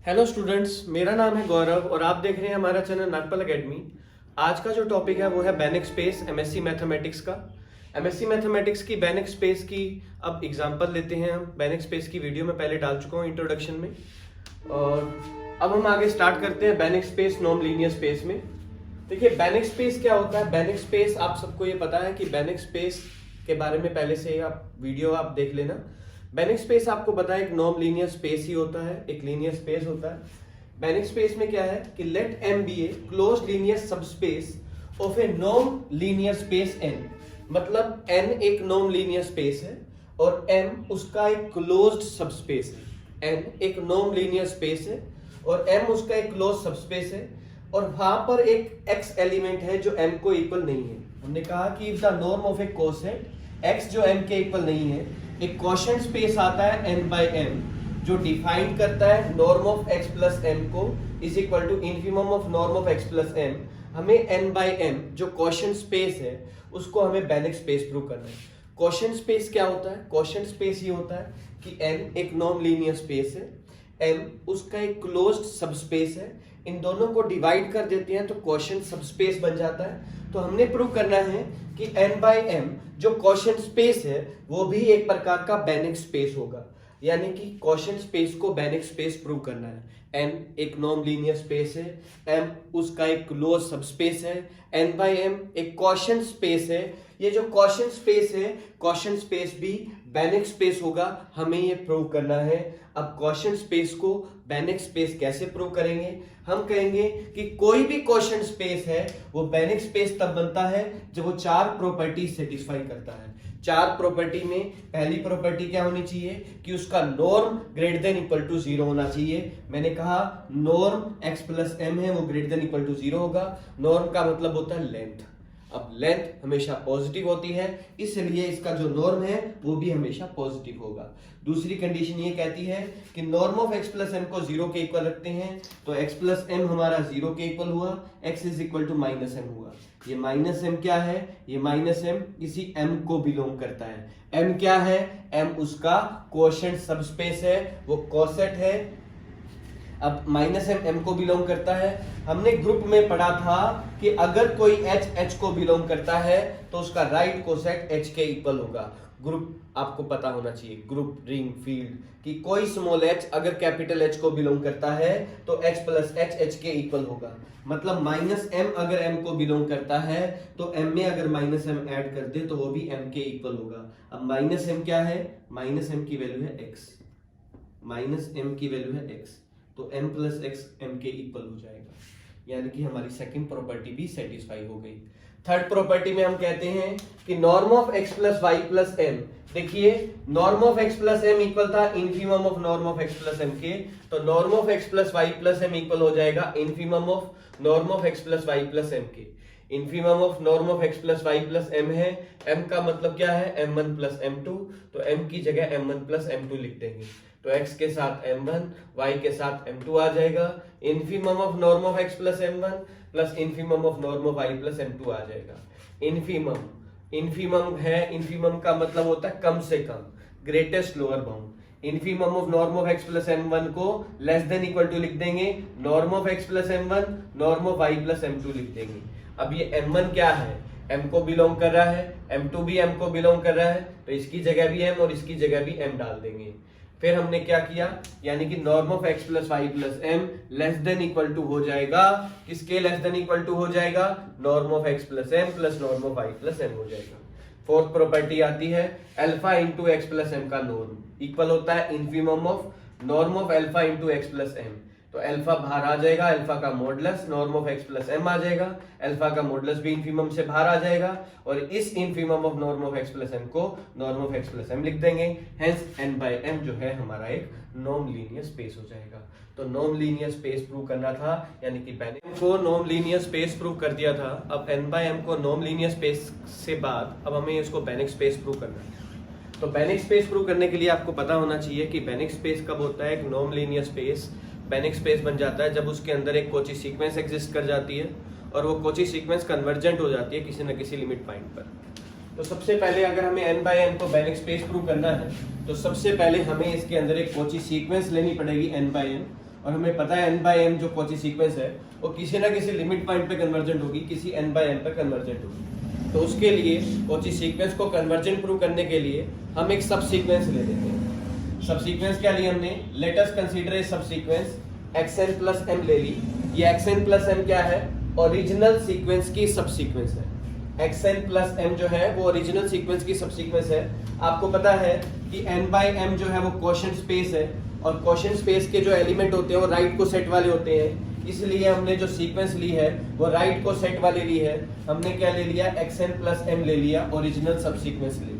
Hello students, मेरा नाम है गौरव और आप देख रहे हैं हमारा चैनल नागपाल एकेडमी। आज का जो टॉपिक है वो है बेनिक स्पेस एमएससी मैथमेटिक्स का। एमएससी मैथमेटिक्स की बेनिक स्पेस की अब एग्जांपल लेते हैं हम। बेनिक स्पेस की वीडियो में पहले डाल चुका हूँ इंट्रोडक्शन में, और अब हम आगे स्टार्ट करते हैं बेनिक स्पेस नॉन लीनियर स्पेस में। देखिए, बेनिक स्पेस क्या होता है। बेनिक स्पेस आप सबको ये पता है कि बेनिक स्पेस के बारे में पहले से आप वीडियो आप देख लेना। बेनिक स्पेस आपको पता है एक नॉन लीनियर स्पेस ही होता है, एक लीनियर स्पेस होता है। बेनिक स्पेस में क्या है कि let M be a closed linear subspace of a non linear space N. मतलब एन एक नॉन लीनियर स्पेस है और एम उसका एक क्लोज्ड सबस्पेस है। एन एक नॉन लीनियर स्पेस है और एम उसका एक क्लोज्ड सबस्पेस है, और वहां पर एक एक्स एलिमेंट है जो एम को इक्वल नहीं है। हमने कहा कि if the norm of a coset X जो एम के इक्वल नहीं है, एक क्वोशिएंट स्पेस आता है n बाई m जो डिफाइन करता है norm of x plus m को is equal to infimum of norm of x plus m। हमें n बाई m जो क्वोशिएंट स्पेस है उसको हमें बेनिक स्पेस प्रूव करना है। क्वोशिएंट स्पेस क्या होता है? क्वोशिएंट स्पेस ये होता है कि n एक नॉन लीनियर स्पेस है, m उसका एक क्लोज्ड सबस्पेस है, इन दोनों को डिवाइड कर देते हैं तो क्वोशिएंट सबस्पेस बन जाता है। तो हमने प्रूव करना है कि n बाई m जो क्वोशिएंट स्पेस है वो भी एक प्रकार का बेनिक स्पेस होगा, यानी कि क्वोशिएंट स्पेस को बेनिक स्पेस प्रूव करना है। n एक नॉन लीनियर स्पेस है, m उसका एक क्लोज सबस्पेस है, n बाई m एक क्वोशिएंट स्पेस है। ये जो क्वोशिएंट स्पेस है, क्वोशिएंट स्पेस भी बेनिक स्पेस होगा, हमें ये प्रूव करना है। अब क्वोशिएंट स्पेस को बेनिक स्पेस कैसे प्रूव करेंगे? हम कहेंगे कि कोई भी क्वोशिएंट स्पेस है वो बेनिक स्पेस तब बनता है जब वो चार प्रॉपर्टी सेटिस्फाई करता है। चार प्रॉपर्टी में पहली प्रॉपर्टी क्या होनी चाहिए कि उसका norm greater than equal to 0 होना चाहिए। मैंने कहा नॉर्म x प्लस m है वो ग्रेटर देन इक्वल टू 0 होगा। नॉर्म का मतलब होता है लेंथ। अब लेंथ हमेशा पॉजिटिव होती है, इसलिए इसका जो नॉर्म है वो भी हमेशा पॉजिटिव होगा। दूसरी कंडीशन ये कहती है कि norm of x plus m को 0 के इक्वल रखते हैं, तो x प्लस m हमारा 0 के इक्वल हुआ, x is equal to minus m हुआ। ये माइनस m क्या है? ये माइनस m किसी m को बिलोंग करता है। m क्या है? m उसका क्वोशिएंट सबस्पेस है, वो कोसेट है। अब माइनस m को बिलोंग करता है। हमने ग्रुप में पढ़ा था कि अगर कोई h को बिलोंग करता है तो उसका राइट कोसेट h के इक्वल होगा। ग्रुप आपको पता होना चाहिए, ग्रुप, रिंग, फील्ड, कि कोई स्मॉल h अगर कैपिटल H को बिलोंग करता है तो h प्लस h के इक्वल होगा। मतलब माइनस m अगर m को बिलोंग करता है तो m में अगर माइनस m ऐड कर दे तो वो भी m के इक्वल होगा। अब माइनस m क्या है? माइनस m की वैल्यू है x। माइनस m की वैल्यू है x, तो m प्लस x m के इक्वल हो जाएगा, यानी कि हमारी सेकंड प्रॉपर्टी भी सेटिस्फाई हो गई। थर्ड प्रॉपर्टी में हम कहते हैं कि norm of x plus Y plus m। देखिए, norm of x plus m equal था infimum of norm of x plus m के, तो norm of x plus Y plus m equal हो जाएगा infimum of norm of x plus Y plus m के। Infimum of norm of x plus Y plus m है, m का मतलब क्या है? m1 प्लस m2, तो m की जगह m1 प्लस m2 लिख देंगे, तो x के साथ m1, y के साथ m2 आ जाएगा। Infimum of norm of x plus m1 plus infimum of norm of y plus m2 आ जाएगा। इन्फीमम है, इन्फीमम का मतलब होता है कम से कम, greatest lower bound. Infimum of norm of x plus m1 को लेस देन इक्वल टू लिख देंगे, norm of x plus m1 norm of y plus m2 लिख देंगे। अब ये m1 क्या है? m को बिलोंग कर रहा है, m2 भी m को बिलोंग कर रहा है, तो इसकी जगह भी m और इसकी जगह भी m डाल देंगे। फिर हमने क्या किया, यानी कि norm of x plus Y plus m less than equal to हो जाएगा, किसके लेस देन इक्वल टू हो जाएगा? Norm of x plus m plus norm of y plus m हो जाएगा। फोर्थ प्रॉपर्टी आती है alpha into X plus m का नॉर्म इक्वल होता है infimum of norm of alpha into X plus m। तो अल्फा बाहर आ जाएगा, अल्फा का modulus norm of x plus m आ जाएगा, अल्फा का मॉडुलस भी इन्फीमम से बाहर आ जाएगा, और इस infimum of norm of x plus m को norm of x plus m लिख देंगे। हेंस n बाई m जो है हमारा एक नॉन लीनियर स्पेस हो जाएगा। तो नॉन लीनियर स्पेस प्रूव करना था, यानी कि बेनिक को नॉन लीनियर स्पेस प्रूव कर दिया था। अब n बाई m को नॉन लीनियर स्पेस से बाद अब हमें इसको बेनिक स्पेस प्रूव करना है। तो बेनिक स्पेस प्रूव करने के लिए आपको पता होना चाहिए कि बेनिक स्पेस कब होता है। एक नॉन लीनियर स्पेस बेनिक स्पेस बन जाता है जब उसके अंदर एक कोची सीक्वेंस एग्जिस्ट कर जाती है और वो कोची सीक्वेंस कन्वर्जेंट हो जाती है किसी न किसी लिमिट पॉइंट पर। तो सबसे पहले अगर हमें n बाई m को बेनिक स्पेस प्रूव करना है तो सबसे पहले हमें इसके अंदर एक कोची सीक्वेंस लेनी पड़ेगी n बाई m, और हमें पता है n बाई m जो कॉची सीक्वेंस है वो किसी ना किसी लिमिट पॉइंट पे कन्वर्जेंट होगी, किसी n बाई m पे कन्वर्जेंट होगी। तो उसके लिए कॉची सीक्वेंस को कन्वर्जेंट प्रूव करने के लिए हम एक सब सीक्वेंस ले लेते हैं। सब सीक्वेंस क्या लिया हमने, लेट अस कंसीडर ए सब सीक्वेंस xn प्लस m ले ली। ये xn प्लस m क्या है, ओरिजिनल सीक्वेंस की सब सीक्वेंस है। xn प्लस m जो है वो ओरिजिनल सीक्वेंस की सब सीक्वेंस है। आपको पता है कि n बाई m जो है वो क्वोशिएंट स्पेस है, और क्वोशिएंट स्पेस के जो एलिमेंट होते हैं वो राइट को सेट वाले होते हैं, इसलिए हमने जो सीक्वेंस ली है वो राइट को सेट वाली ली है। हमने क्या ले लिया, xn प्लस m ले लिया, ओरिजिनल सब सीक्वेंस ले ली।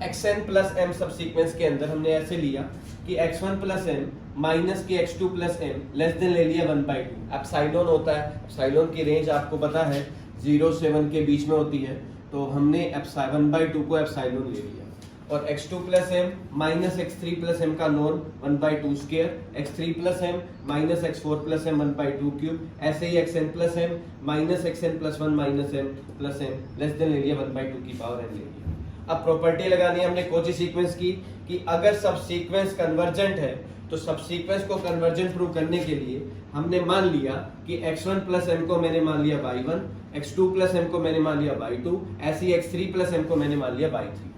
xn प्लस m सब सीक्वेंस के अंदर हमने ऐसे लिया कि x1 प्लस m माइनस की x2 plus m less then ले लिया 1/2। एप्सिलॉन होता है, एप्सिलॉन की रेंज आपको पता है 0 से 1 के बीच में होती है, तो हमने 1/2 को एप्सिलॉन ले लिया। और x2 plus m minus x3 plus m का norm 1/2 square, x3 plus m minus x4 plus m 1/2 cube, ऐसे ही xn plus m minus xn plus 1 minus m plus m less then ले लिया 1/2 की पावर n ले लिया। अब property लगानी है हमने कॉची सीक्वेंस की कि अगर सब सीक्वेंस कन्वर्जेंट है तो सब सीक्वेंस को कन्वर्जेंट प्रूव करने के लिए हमने मान लिया कि x1 प्लस m को मैंने मान लिया y1, x2 प्लस m को मैंने मान लिया y2, ऐसे ही x3 प्लस m को मैंने मान लिया y3।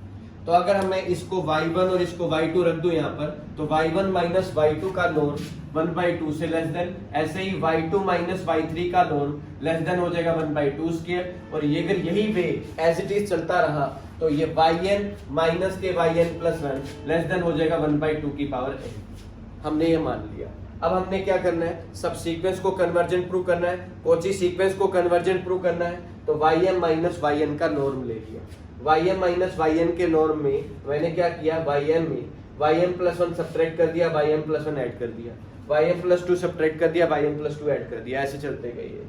तो अगर हमें इसको y1 और इसको y2 रख दूं यहाँ पर, तो y1 माइनस y2 का नॉर्म 1/2 से लेस देन, ऐसे ही y2 माइनस y3 का नॉर्म लेस देन हो जाएगा 1/2 स्क्वायर। और ये अगर यही वे एज इट इज चलता रहा तो ये yn माइनस के yn प्लस 1 लेस देन हो जाएगा 1/2 की पावर n। हमने ये मान लिया। अब हमने क्या करना है, सब सीक्वेंस को कन्वर्जेंट प्रूव करना है, कॉची सीक्वेंस को कन्वर्जेंट प्रूव करना है। तो ym माइनस yn का नॉर्म ले लिया। ym माइनस yn के नॉर्म में मैंने क्या किया, ym में ym प्लस 1 सब्ट्रैक्ट कर दिया, ym प्लस 1 ऐड कर दिया, ym प्लस 2 सब्ट्रैक्ट कर दिया, ym प्लस 2 ऐड कर दिया, ऐसे चलते गए।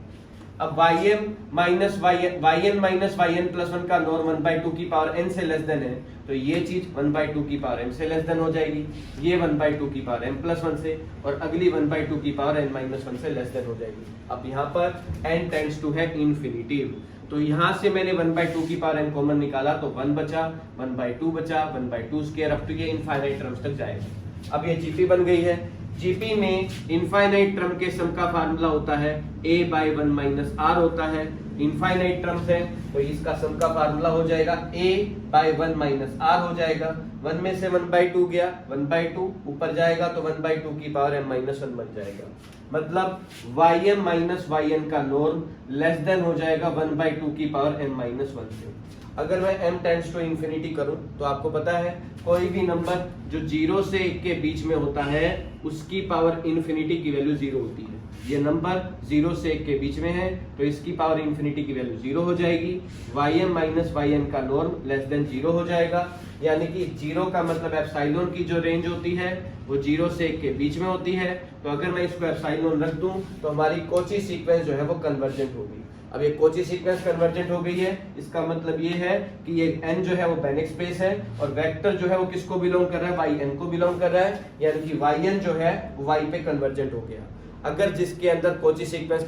अब yn माइनस yn प्लस 1 का नॉर्म 1/2 की पावर n से लेस देन है, तो ये चीज 1/2 की पावर m से लेस देन हो जाएगी, ये 1/2 की पावर m प्लस 1 से, और अगली 1/2 की पावर n माइनस 1 से लेस देन हो जाएगी। अब यहाँ पर n टेंड्स टू है इन्फिनिटिव, तो यहाँ से मैंने 1/2 की पावर n कॉमन निकाला तो 1 बचा, 1/2 बचा, 1/2 स्क्वायर, अब तो ये इनफाइनाइट टर्म्स तक जाएगा। अब ये जीपी बन गई है। जीपी में इनफाइनाइट टर्म के सम का फार्मूला होता है a बाई 1 माइनस r होता है। इनफाइनाइट टर्म्स है तो इसका सम का फार्मूला हो जाएगा a बाई 1 माइनस r हो जाएगा। 1 में से 1/2 गया, 1/2 ऊपर जाएगा तो 1/2 की पावर m माइनस 1 बन जाएगा। मतलब ym माइनस yn का नॉर्म लेस देन हो जाएगा 1/2 की पावर m माइनस 1 से। अगर मैं m टेंड्स टू इंफिनिटी करूं तो आपको पता है कोई भी नंबर जो 0 से 1 के बीच में होता है उसकी पावर इंफिनिटी की वैल्यू 0 होती है। ये नंबर 0 से 1 के बीच में है तो इसकी पावर इंफिनिटी की वैल्यू 0 हो जाएगी। ym माइनस yn का नॉर्म लेस देन 0 हो जाएगा, यानी कि 0 का मतलब एप्सिलॉन की जो रेंज होती है वो 0 से 1 के बीच में होती है। तो अगर मैं इसको एप्सिलॉन रख दूं तो हमारी कॉची सीक्वेंस जो है वो कन्वर्जेंट होगी। अब ये कॉची सीक्वेंस कन्वर्जेंट हो गई है, इसका मतलब ये है कि ये n जो है वो बेनिक स्पेस है, और वेक्टर जो है वो किसको बिलोंग कर रहा है, yn को बिलोंग कर रहा है, यानी कि yn जो है वो y पे कन्वर्जेंट हो गया। अगर जिसके अंदर कॉची सीक्वेंस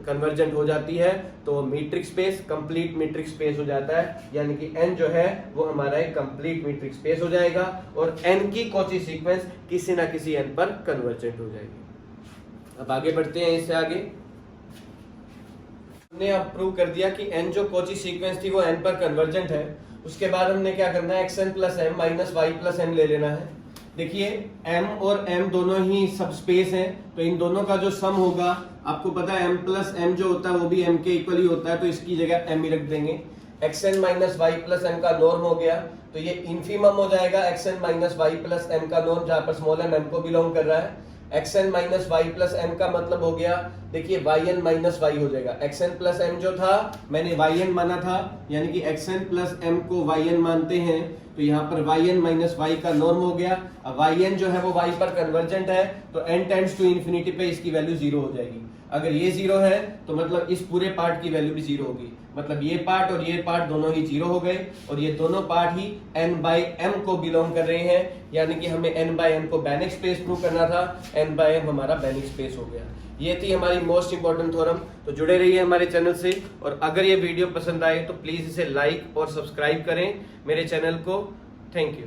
कन्वर्जेंट हो जाती है तो metric space complete metric space हो जाता है, यानी कि n जो है वो हमारा एक कंप्लीट मीट्रिक स्पेस हो जाएगा, और n की कॉची सीक्वेंस किसी ना किसी n पर कन्वर्जेंट हो जाएगी। अब आगे बढ़ते हैं, इससे आगे हमने अब प्रूव कर दिया कि n जो कॉची सीक्वेंस थी वो n पर कन्वर्जेंट है। उसके बाद हमने क्या करना है, xn plus m minus y plus m ले लेना है। देखिए m और m दोनों ही सब स्पेस हैं, तो इन दोनों का जो सम होगा आपको पता है m प्लस m जो होता है वो भी m के इक्वल ही होता है, तो इसकी जगह m ही रख देंगे। xn minus y plus m का नॉर्म हो गया तो ये इन्फीमम हो जाएगा xn minus y plus m का नॉर्म, जहाँ पर स्मॉल m को बिलोंग कर रहा है। xn minus y plus m का मतलब हो गया, देखिए yn माइनस y हो जाएगा। xn प्लस m जो था मैंने yn माना था, यानी कि xn प्लस m को yn मानते हैं, तो यहाँ पर yn माइनस y का नॉर्म हो गया। अब yn जो है वो y पर कन्वर्जेंट है तो n टेंड्स टू इन्फिनिटी पे इसकी वैल्यू 0 हो जाएगी। अगर ये 0 है तो मतलब इस पूरे पार्ट की वैल्यू भी 0 होगी, मतलब ये पार्ट और ये पार्ट दोनों ही 0 हो गए, और ये दोनों part he n by m को बिलोंग कर रहे हैं, यानी कि हमें n बाई m को बेनिक स्पेस प्रूव करना था, n बाई m हमारा बेनिक स्पेस हो गया। ये थी हमारी मोस्ट इंपॉर्टेंट थ्योरम। तो जुड़े रहिए हमारे चैनल से, और अगर ये वीडियो पसंद आए तो प्लीज इसे लाइक और सब्सक्राइब करें मेरे चैनल को। Thank you.